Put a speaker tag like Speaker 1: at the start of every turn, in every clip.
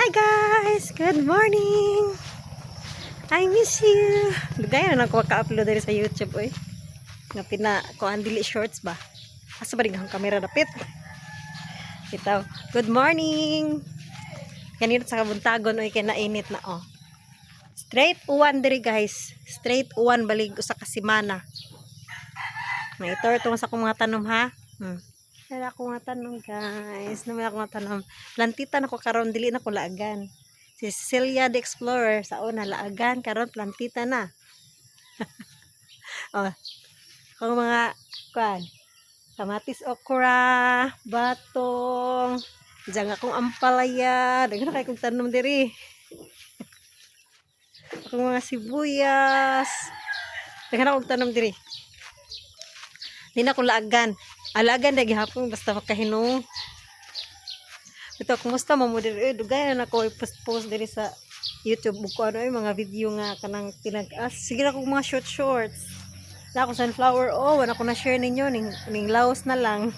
Speaker 1: Hi guys! Good morning! I miss you! Lugay na ako ka-upload dari sa YouTube eh. Nga kuan dili shorts ba? Asa ba ang kamera dapit? Ito. Good morning! Kanina sa kabuntagon oy kay nainit na oh. Straight uwan diri guys. Straight uwan balig usa ka semana. May ito sa akong mga tanom ha. Wala ko nga tanong guys. Naman ako nga tanong. Plantita na ko karon dili na ko laagan. Si Cecilia the Explorer sa una laagan karon plantita na. Oh. Kung mga kuan. Kamatis okra, batong, diyan akong ampalaya, daghan kay kog tanom diri. Akong mga sibuyas. Daghan akong tanom diri. Di na ko laagan. Alagan na gihapon basta makahinong. Ito, kumusta mo diri? Dugay na ako i-post diri sa YouTube ko ano mga video nga kanang pinag-as. Sige na kong mga shorts. Na ako sunflower wala ko na share ninyo ning laos na lang.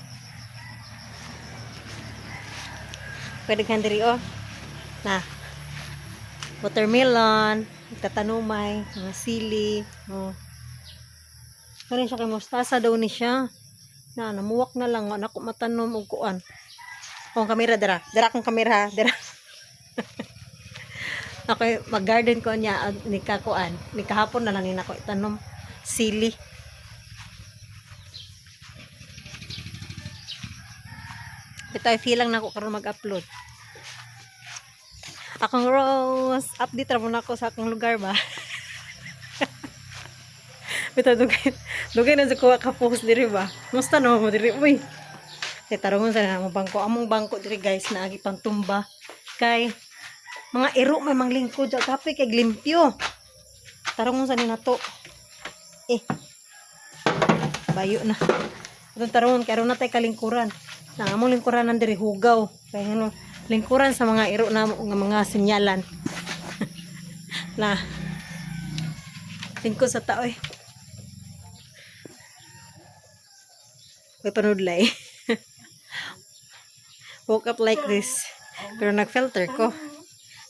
Speaker 1: Pwede kan diri na watermelon, tatanumay, mga sili, Kaya siya kay mustasa daw ni siya. Na namuwak na lang anak ko matanom og kuan. Kung kamera dira akong kamera dira. Okay, mag-garden ko niya ni kakuan. Ni kahapon na lang ni nako itanom sili. Bitaw feeling na ako karon mag-upload. Akong Rose, update ra mo na ako sa akong lugar ba. Bitaw dugay na ko ka-post diri ba. Musta no mo diri uy. Kay tarongon sa among bangko. Among bangko diri guys na agi pang tumba. Kay mga iro may manglingkod sa kape kay limpyo. Tarongon sa ni nato. Bayo na. Itong tarongon kay aron na tay kalingkuran. Na among lingkuranan diri hugaw. Kay ano lingkuran sa mga iro na mga sinyalan. Na lingkod sa tao May panudlay. Woke up like this. Pero nag-filter ko.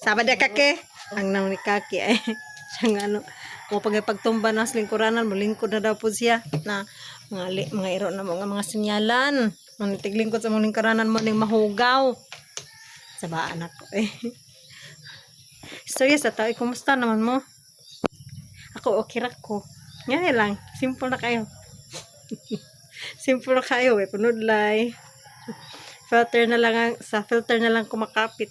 Speaker 1: Sabad ya kake. Ang nang ni kake ay. Siyang ano. Kung pagtumba na sa lingkuranan, malingkod na daw po siya. Na mga iro na mga sinyalan. Tiglingkod sa mga lingkuranan mo ning mahugaw. Sabaan ako Storya sa tao. Kumusta naman mo? Ako okay ra ko. Ngayon lang. Simple na kayo. Simple na kayo punudlay. Sa filter na lang kumakapit.